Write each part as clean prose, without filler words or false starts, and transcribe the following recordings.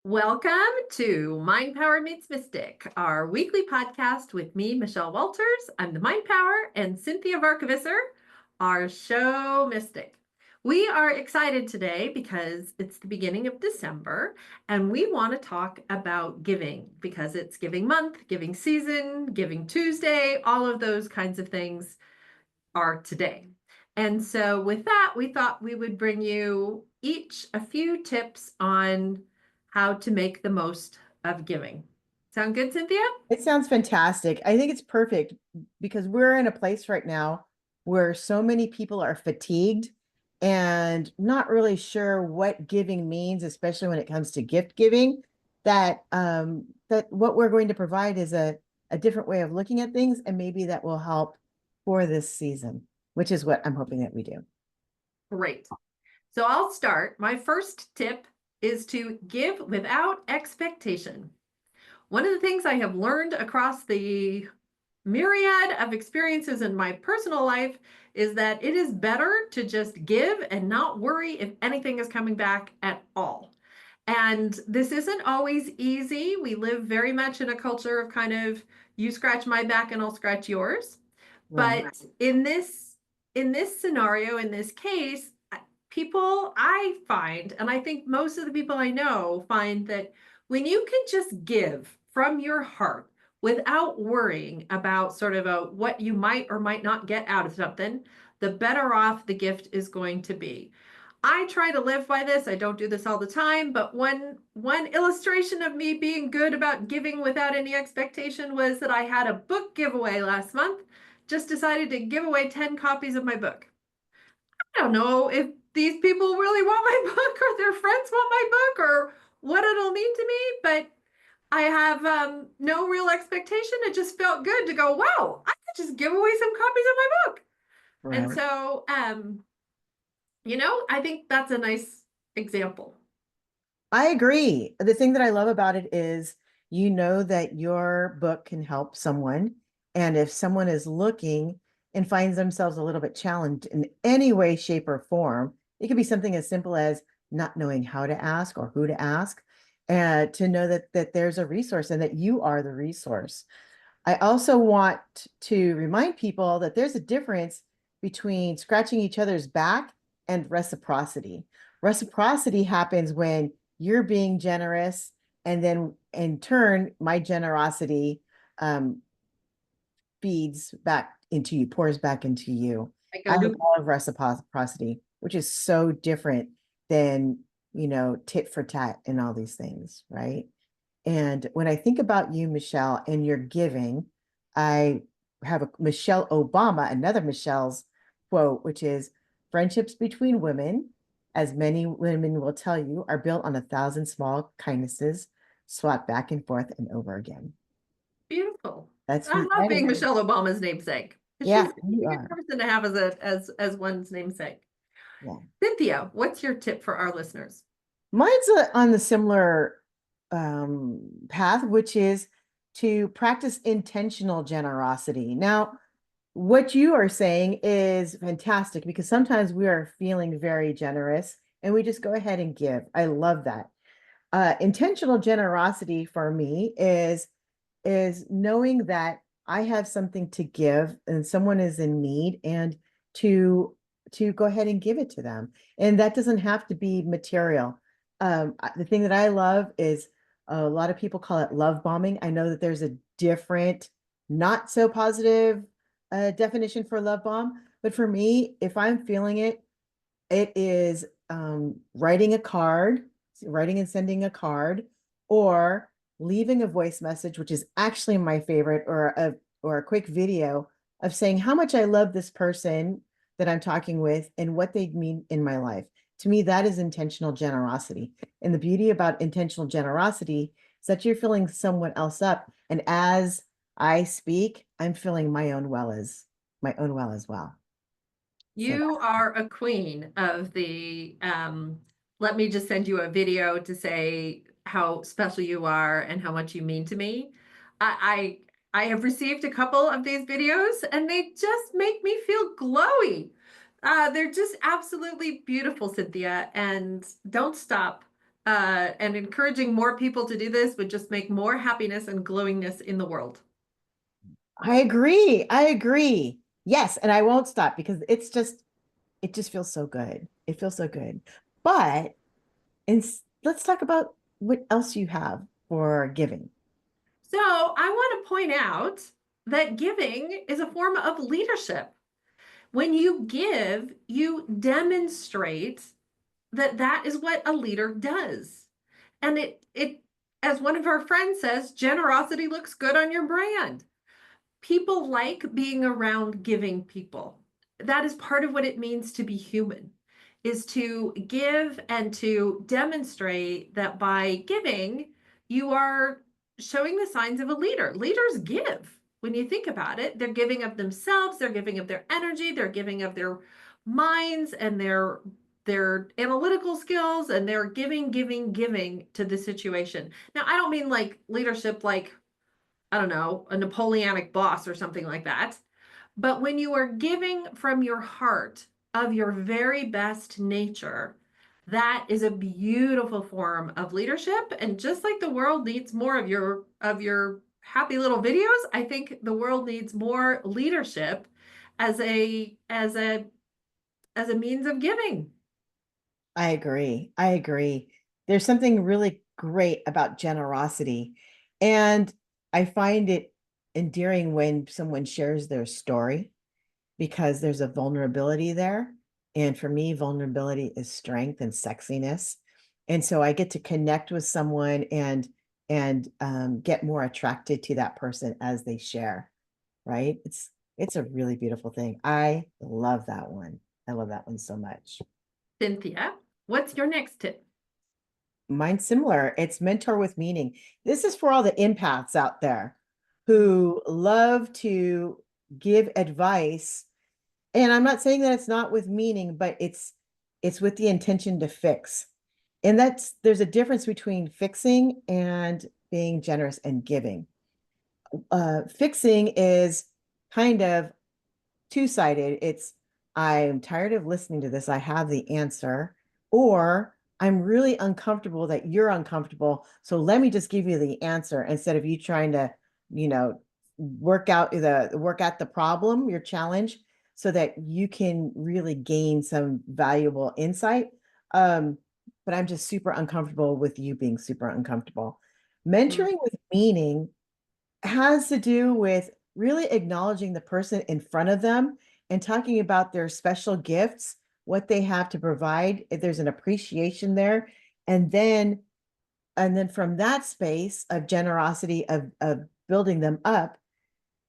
Welcome to Mind Power Meets Mystic, our weekly podcast with me, Michelle Walters. I'm the Mind Power, and Cinthia Varkavisser, our show mystic. We are excited today because it's the beginning of December, and we want to talk about giving because it's giving month, giving season, giving Tuesday, all of those kinds of things are today. And so with that, we thought we would bring you each a few tips on how to make the most of giving. Sound good, Cinthia? It sounds fantastic. I think it's perfect because we're in a place right now where so many people are fatigued and not really sure what giving means, especially when it comes to gift giving, that what we're going to provide is a different way of looking at things, and maybe that will help for this season, which is what I'm hoping that we do. Great. So I'll start. My first tip is to give without expectation. One of the things I have learned across the myriad of experiences in my personal life is that it is better to just give and not worry if anything is coming back at all. And this isn't always easy. We live very much in a culture of kind of you scratch my back and I'll scratch yours. Right. But in this scenario, in this case, people I find, and I think most of the people I know find that when you can just give from your heart without worrying about sort of what you might or might not get out of something, the better off the gift is going to be. I try to live by this. I don't do this all the time, but one illustration of me being good about giving without any expectation was that I had a book giveaway last month. Just decided to give away 10 copies of my book. I don't know if these people really want my book or their friends want my book or what it'll mean to me, but I have no real expectation. It just felt good to go, wow, I could just give away some copies of my book. And Right. so, I think that's a nice example. I agree. The thing that I love about it is you know that your book can help someone. And if someone is looking and finds themselves a little bit challenged in any way, shape, or form, it could be something as simple as not knowing how to ask or who to ask, and to know that there's a resource and that you are the resource. I also want to remind people that there's a difference between scratching each other's back and reciprocity. Reciprocity happens when you're being generous, and then in turn, my generosity um, feeds back into you, pours back into you. I I go to love reciprocity, which is so different than, tit for tat and all these things, right? And when I think about you, Michelle, and your giving, I have a Michelle Obama, another Michelle's quote, which is friendships between women, as many women will tell you, are built on 1,000 small kindnesses swapped back and forth and over again. beautiful. That's I who love that being is. Michelle Obama's namesake. She's Yeah, a you good are. person to have as one's namesake. Yeah. Cynthia, what's your tip for our listeners? Mine's on the similar path, which is to practice intentional generosity. Now, what you are saying is fantastic because sometimes we are feeling very generous and we just go ahead and give. I love that. Intentional generosity for me is knowing that I have something to give and someone is in need, and to to go ahead and give it to them. And that doesn't have to be material. The thing that I love is a lot of people call it love bombing. I know that there's a different, not so positive definition for love bomb, but for me, if I'm feeling it, it is writing a card, writing and sending a card, or leaving a voice message, which is actually my favorite, or a quick video of saying how much I love this person that I'm talking with and what they mean in my life. To me, that is intentional generosity. And the beauty about intentional generosity is that you're filling someone else up. And as I speak, I'm filling my own well as well. So You are a queen of the let me just send you a video to say how special you are and how much you mean to me. I have received a couple of these videos and they just make me feel glowy. They're just absolutely beautiful, Cynthia, and don't stop And encouraging more people to do this would just make more happiness and glowingness in the world. I agree. I agree. Yes, and I won't stop because it just feels so good. It feels so good. But let's talk about what else you have for giving. So I want to point out that giving is a form of leadership. When you give, you demonstrate that that is what a leader does. And as one of our friends says, generosity looks good on your brand. People like being around giving people. That is part of what it means to be human, is to give and to demonstrate that by giving, you are showing the signs of a leader. Leaders give. When you think about it, they're giving of themselves, they're giving of their energy, they're giving of their minds and their analytical skills, and they're giving to the situation. Now, I don't mean like leadership like, I don't know, a Napoleonic boss or something like that. But when you are giving from your heart of your very best nature, that is a beautiful form of leadership. And just like the world needs more of your happy little videos, I think the world needs more leadership as a means of giving. I agree. I agree. There's something really great about generosity. And I find it endearing when someone shares their story because there's a vulnerability there. And for me, vulnerability is strength and sexiness. And so I get to connect with someone and get more attracted to that person as they share, right? It's a really beautiful thing. I love that one. I love that one so much. Cinthia, what's your next tip? Mine's similar. It's mentor with meaning. This is for all the empaths out there who love to give advice. And I'm not saying that it's not with meaning, but it's with the intention to fix. And there's a difference between fixing and being generous and giving. Fixing is kind of two-sided. It's I'm tired of listening to this. I have the answer, or I'm really uncomfortable that you're uncomfortable. So let me just give you the answer instead of you trying to, you know, work out the problem, your challenge, so that you can really gain some valuable insight. Um, but I'm just super uncomfortable with you being super uncomfortable. Mm, Mentoring with meaning has to do with really acknowledging the person in front of them and talking about their special gifts, what they have to provide, if there's an appreciation there, and then from that space of generosity of building them up,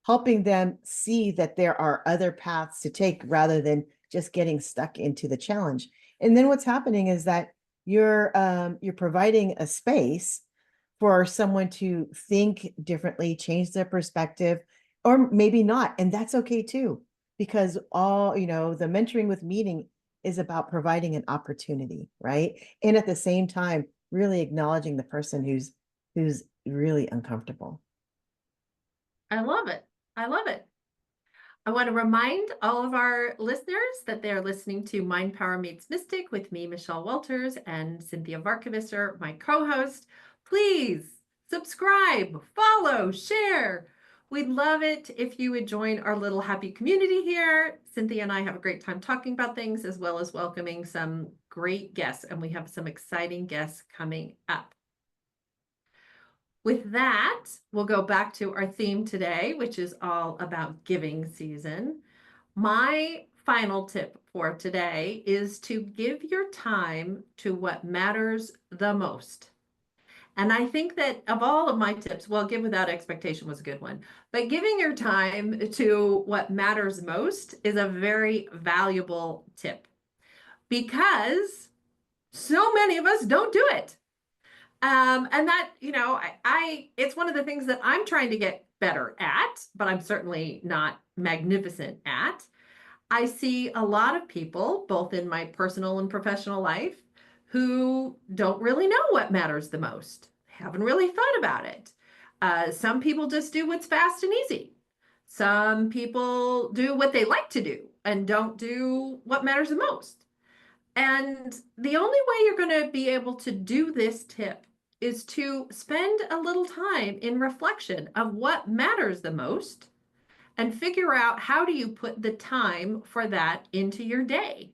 helping them see that there are other paths to take rather than just getting stuck into the challenge. And then what's happening is that you're providing a space for someone to think differently, change their perspective, or maybe not. And that's okay too, because the mentoring with meaning is about providing an opportunity, right? And at the same time, really acknowledging the person who's really uncomfortable. I love it. I love it. I want to remind all of our listeners that they're listening to Mind Power Meets Mystic with me, Michelle Walters, and Cinthia Varkevisser, my co-host. Please subscribe, follow, share. We'd love it if you would join our little happy community here. Cinthia and I have a great time talking about things as well as welcoming some great guests, and we have some exciting guests coming up. With that, we'll go back to our theme today, which is all about giving season. My final tip for today is to give your time to what matters the most. And I think that of all of my tips, well, give without expectation was a good one, but giving your time to what matters most is a very valuable tip because so many of us don't do it. And that, it's one of the things that I'm trying to get better at, but I'm certainly not magnificent at. I see a lot of people, both in my personal and professional life, who don't really know what matters the most, haven't really thought about it. Some people just do what's fast and easy. Some people do what they like to do and don't do what matters the most. And the only way you're going to be able to do this tip is to spend a little time in reflection of what matters the most and figure out how do you put the time for that into your day,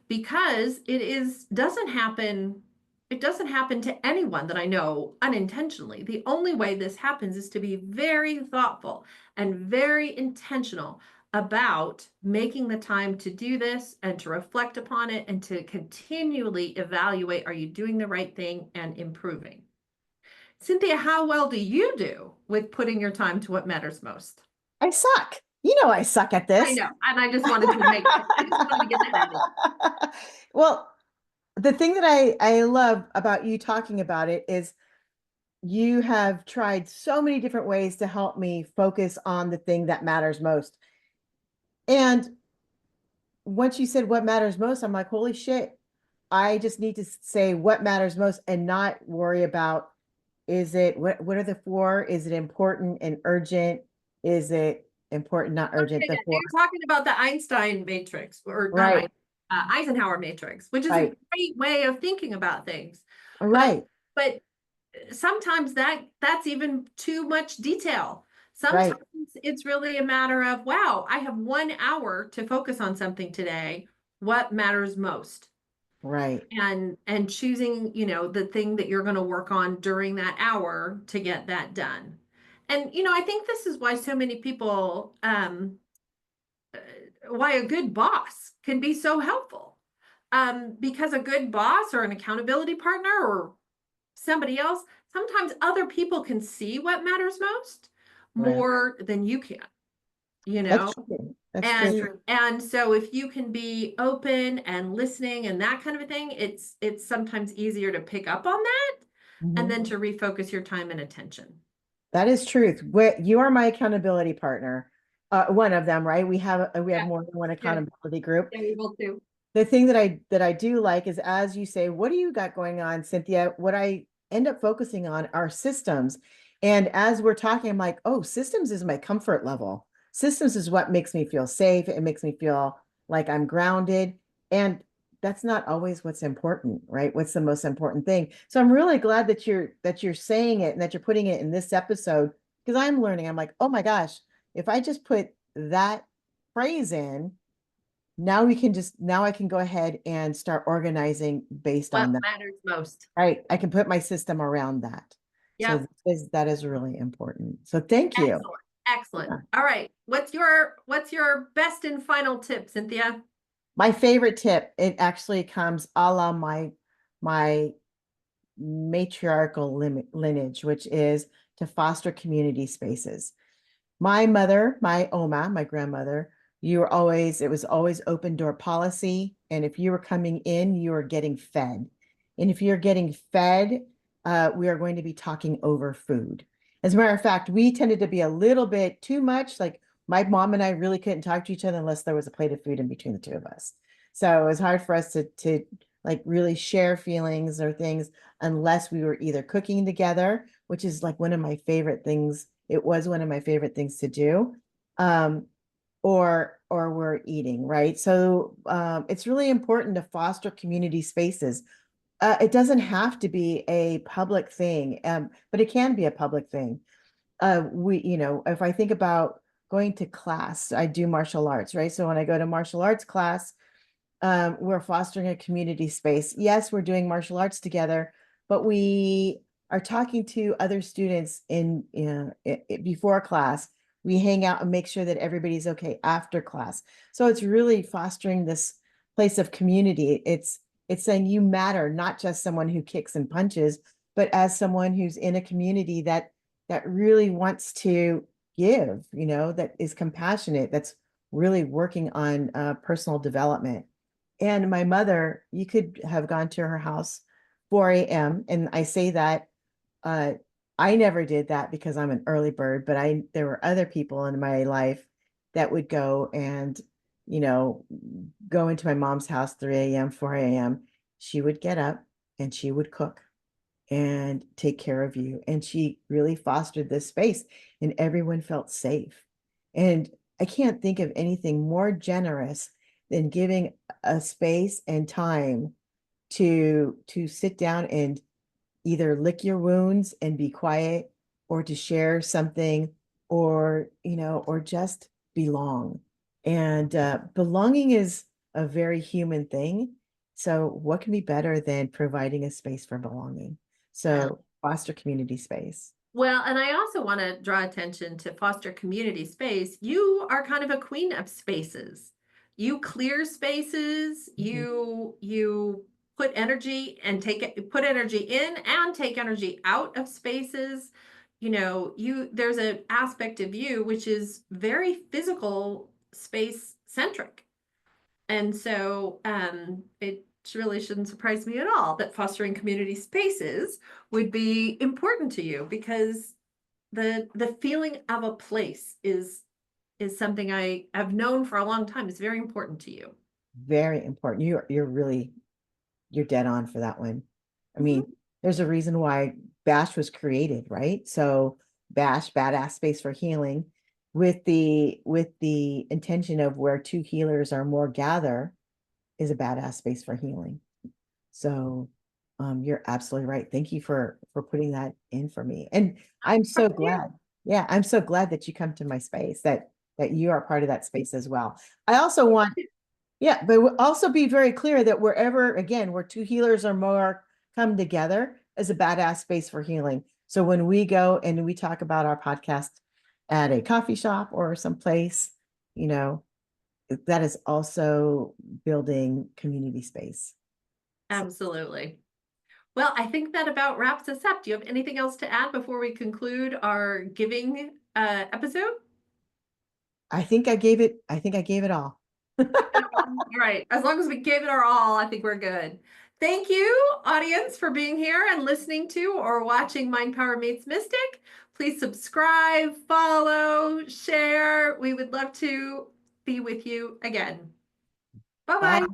because it doesn't happen to anyone that I know unintentionally. The only way this happens is to be very thoughtful and very intentional about making the time to do this and to reflect upon it and to continually evaluate, are you doing the right thing and improving? Cinthia, how well do you do with putting your time to what matters most? I suck. I suck at I this. know, and I just wanted to get that out of Well, the thing that I love about you talking about it is you have tried so many different ways to help me focus on the thing that matters most. And once you said what matters most, I'm like, holy shit. I just need to say what matters most and not worry about, is it what are the four? Is it important and urgent? Is it important, not urgent? The four. You're talking about the Einstein matrix, or not Right, Eisenhower matrix, which is a right, great way of thinking about things. But right, but sometimes that's even too much detail. Sometimes right, it's really a matter of, wow, I have 1 hour to focus on something today. What matters most? right. And choosing, the thing that you're going to work on during that hour to get that done. And I think this is why so many people why a good boss can be so helpful. Because a good boss or an accountability partner or somebody else, sometimes other people can see what matters most Right. more than you can, you That's know? true. That's And true. and so if you can be open and listening and that kind of a thing, it's sometimes easier to pick up on that and Mhm. then to refocus your time and attention. That is truth. You are my accountability partner. One of them, right? We have Yeah, more than one yeah, accountability group. yeah, we will too. The thing that I do like is, as you say, what do you got going on, Cinthia? What I end up focusing on are systems. And as we're talking, I'm like, oh, systems is my comfort level. Systems is what makes me feel safe. It makes me feel like I'm grounded. And that's not always what's important, right? What's the most important thing? So I'm really glad that you're saying it and that you're putting it in this episode, because I'm learning. I'm like, oh my gosh, if I just put that phrase in, now I can go ahead and start organizing based What on that. matters most? Right. I can put my system around that. So Yep. that is really important. So thank you. Excellent. Excellent. Yeah. All right. What's your best and final tip, Cinthia? My favorite tip, it actually comes a la my matriarchal lineage, which is to foster community spaces. My mother, my Oma, my grandmother, it was always open door policy. And if you were coming in, you were getting fed. And if you're getting fed, we are going to be talking over food. As a matter of fact, we tended to be a little bit too much. Like my mom and I really couldn't talk to each other unless there was a plate of food in between the two of us. So it was hard for us to like really share feelings or things unless we were either cooking together, which is like one of my favorite things. It was one of my favorite things to do. Um, or we're eating, right? So it's really important to foster community spaces. It doesn't have to be a public thing, but it can be a public thing. If I think about going to class, I do martial arts, right? So when I go to martial arts class, we're fostering a community space. Yes, we're doing martial arts together, but we are talking to other students before class. We hang out and make sure that everybody's okay after class. So it's really fostering this place of community. It's saying you matter, not just someone who kicks and punches, but as someone who's in a community that really wants to give, that is compassionate, that's really working on personal development. And my mother, you could have gone to her house 4 a.m. And I say that uh, I never did that because I'm an early bird, but there were other people in my life that would go and, you know, go into my mom's house 3 a.m., 4 a.m. She would get up and she would cook and take care of you. And she really fostered this space and everyone felt safe. And I can't think of anything more generous and giving a space and time to sit down and either lick your wounds and be quiet, or to share something, or or just belong. And belonging is a very human thing. So what can be better than providing a space for belonging? Yeah. So foster community space. Well, and I also want to draw attention to foster community space. You are kind of a queen of spaces. You clear spaces, Mhm. you put energy and put energy in and take energy out of spaces. There's an aspect of you which is very physical space centric. And so it really shouldn't surprise me at all that fostering community spaces would be important to you, because the feeling of a place is something I have known for a long time. It's very important to you. Very important. You're dead on for that one. I Mhm. mean, there's a reason why Bash was created, right? So Bash, badass space for healing, with the intention of where two healers or more gather, is a badass space for healing. So you're absolutely right. Thank you for putting that in for me. And I'm so Yeah, glad. Yeah, I'm so glad that you come to my space, that you are part of that space as well. I also want, yeah, but also be very clear that wherever, again, where two healers or more come together, is a badass space for healing. So when we go and we talk about our podcast at a coffee shop or someplace, you know, that is also building community space. So absolutely. Well, I think that about wraps us up. Do you have anything else to add before we conclude our giving episode? I think I gave it all. All right. As long as we gave it our all, I think we're good. Thank you, audience, for being here and listening to or watching Mind Power Meets Mystic. Please subscribe, follow, share. We would love to be with you again. Bye bye. Bye.